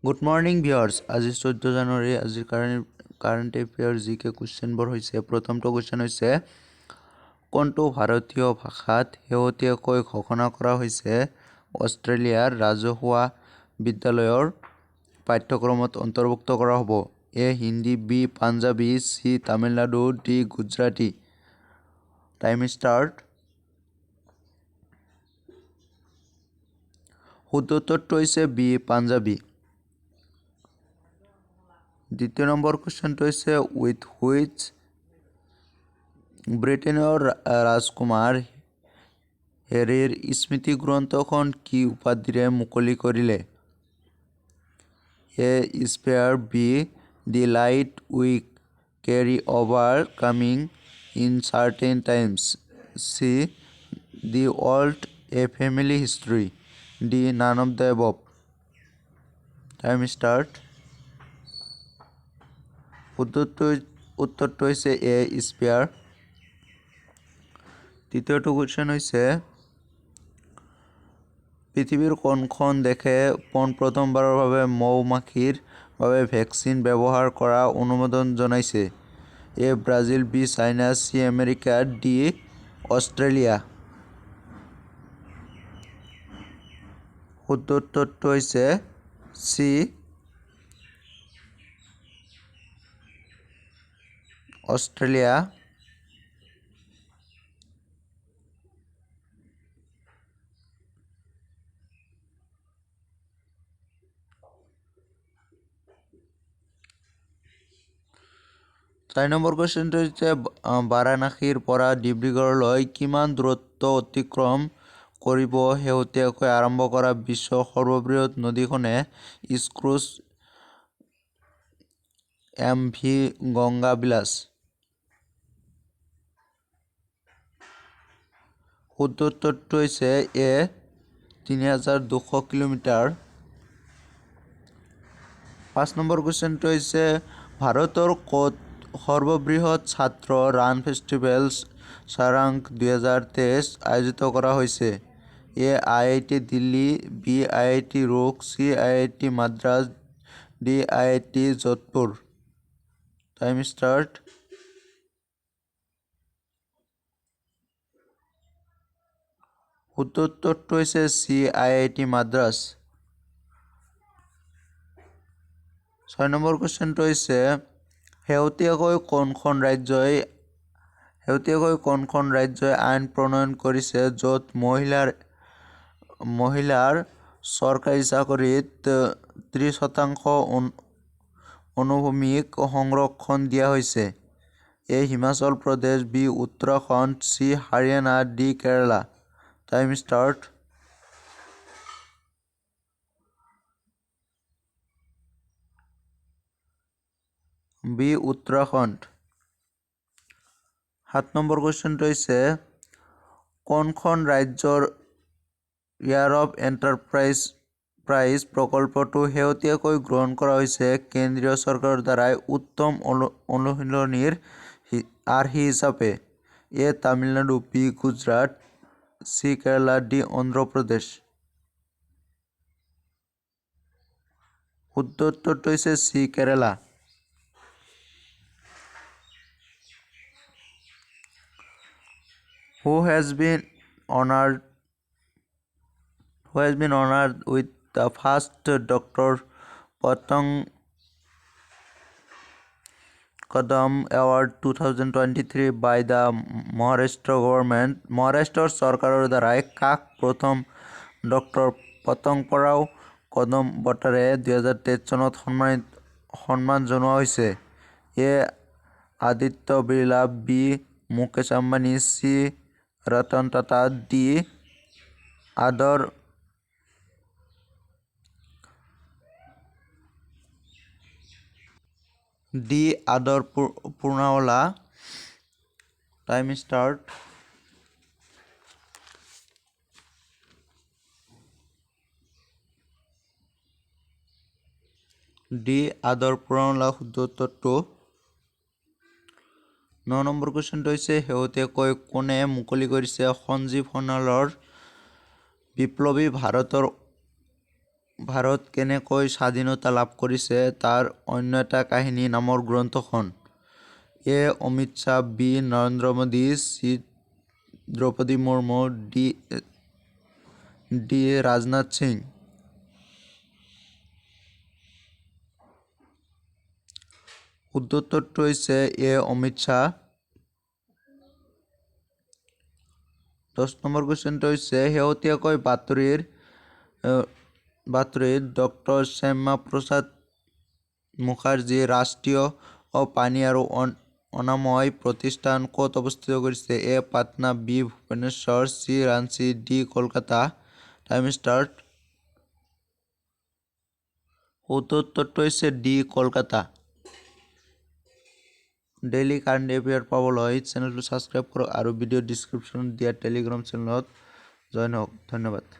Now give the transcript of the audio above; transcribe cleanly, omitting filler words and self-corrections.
Good morning viewers. আজি 14 জানুৱাৰী আজিৰ current affair জিকে কোৱেশ্চনবোৰ হৈছে প্ৰথমটো কোৱেশ্চন হৈছে কোনটো ভাৰতীয় ভাষাত শেহতীয়াকৈ ঘোষণা কৰা হৈছে অষ্ট্ৰেলিয়াৰ ৰাজহুৱা বিদ্যালয়ৰ পাঠ্যক্ৰমত অন্তৰ্ভুক্ত কৰা হ'ব A Hindi B Punjabi C Tamil Nadu D Gujarati time start শুদ্ধ উত্তৰটো হৈছে বি পাঞ্জাবী দ্বিতীয় নম্বৰ কোৱেশ্চনটো হৈছে উইথ হুইচ ব্ৰিটেনৰ ৰাজকুমাৰ হেৰিৰ স্মৃতি গ্ৰন্থখন কি উপাধিৰে মুকলি কৰিলে A spare B the light we carry overcoming in certain times C the world a family history D none of the above time start উত্তৰটো হৈছে এ স্পেয়াৰ তৃতীয়টো কোৱেশ্চন হৈছে পৃথিৱীৰ কোনখন দেশে প্ৰথমবাৰৰ বাবে মৌমাখিৰ বাবে ভেকচিন ব্যৱহাৰ কৰা অনুমোদন জনাইছে A Brazil B China C America D Australia শুদ্ধ উত্তৰটো হৈছে চি অষ্ট্ৰেলিয়া চাৰি নম্বৰ কোৱেশ্চনটো হৈছে বাৰাণসীৰ পৰা ডিব্ৰুগড়লৈ কিমান দূৰত্ব অতিক্ৰম কৰিব শেহতীয়াকৈ আৰম্ভ কৰা বিশ্বৰ সৰ্ববৃহৎ নদীখনে স্ক্ৰুজ এম.ভি. গংগা বিলাস শুদ্ধ উত্তৰটো হৈছে এ ৩,২০০ কিলোমিটাৰ ৫ নম্বৰ কুৱেশ্যনটো হৈছে ভাৰতৰ ক'ত সৰ্ববৃহৎ ছাত্ৰ ৰাণ ফেষ্টিভেল সাৰাংক ২০২৩ আয়োজিত কৰা হৈছে A IIT. Delhi B IIT. Roorkee C IIT. Madras D IIT. Jodhpur time start শুদ্ধ উত্তৰটো হৈছে চি আই.আই.টি. মাদ্ৰাজ ৬ নম্বৰ কুৱেশ্যনটো হৈছে শেহতীয়াকৈ কোনখন ৰাজ্যই আইন প্ৰণয়ন কৰিছে য'ত মহিলাৰ চৰকাৰী চাকৰিত ৩০% অনুভূমিক সংৰক্ষণ দিয়া হৈছে A Himachal Pradesh B Uttarakhand C Haryana D Kerala time start B Uttarakhand ৭ number কুৱেশ্যনটো হৈছে কোনখন ৰাজ্যৰ ইয়াৰ অফ এণ্টাৰপ্ৰাইজ প্ৰকল্পটো শেহতীয়াকৈ গ্ৰহণ কৰা হৈছে কেন্দ্ৰীয় চৰকাৰৰ দ্বাৰাই উত্তম অনুশীলনীৰ আৰ্হি হিচাপে A Tamil Nadu B Gujarat C Kerala D Andhra Pradesh শুদ্ধ উত্তৰটো হৈছে C Kerala Who has been honored with the first Dr. Patang Kadam Award 2023 by the Maharashtra government? মহাৰাষ্ট্ৰৰ চৰকাৰৰ দ্বাৰাই কাক প্ৰথম ডক্টৰ পতংগৰাও কদম বঁটাৰে 2023 চনত সন্মান জনোৱা হৈছে A Aditya Birla B Mukesh Ambani C Ratan Tata D Adar Poonawalla time start D Adar Poonawalla শুদ্ধ উত্তৰটো ৯ নম্বৰ কুৱেশ্যনটো হৈছে শেহতীয়াকৈ কোনে মুকলি কৰিছে সঞ্জীৱ সোণোৱালৰ বিপ্লৱী ভাৰতৰ ভাৰত কেনেকৈ স্বাধীনতা লাভ কৰিছে তাৰ অন্য এটা কাহিনী নামৰ গ্ৰন্থখন? A Amit Shah, B Narendra Modi, C Droupadi Murmu, D Rajnath Singh. উত্তৰটো হৈছে এ অমিত শ্বাহ। 10 নম্বৰ কুৱেশ্যনটো হৈছে শেহতীয়াকৈ বাতৰিত ডক্টৰ শ্যামা প্ৰসাদ মুখাৰ্জী ৰাষ্ট্ৰীয় পানী আৰু অনাময় প্ৰতিষ্ঠান ক'ত অৱস্থিত কৰিছে? A Patna, B Bhubaneswar, C Ranchi, D Kolkata. Time start. উত্তৰটো হৈছে D Kolkata. Daily current affair পাবলৈ চেনেলটো ছাবস্ক্ৰাইব কৰক আৰু ভিডিঅ' ডিছক্ৰিপশ্যনত দিয়া টেলিগ্ৰাম চেনেলত জইন হওক। ধন্যবাদ।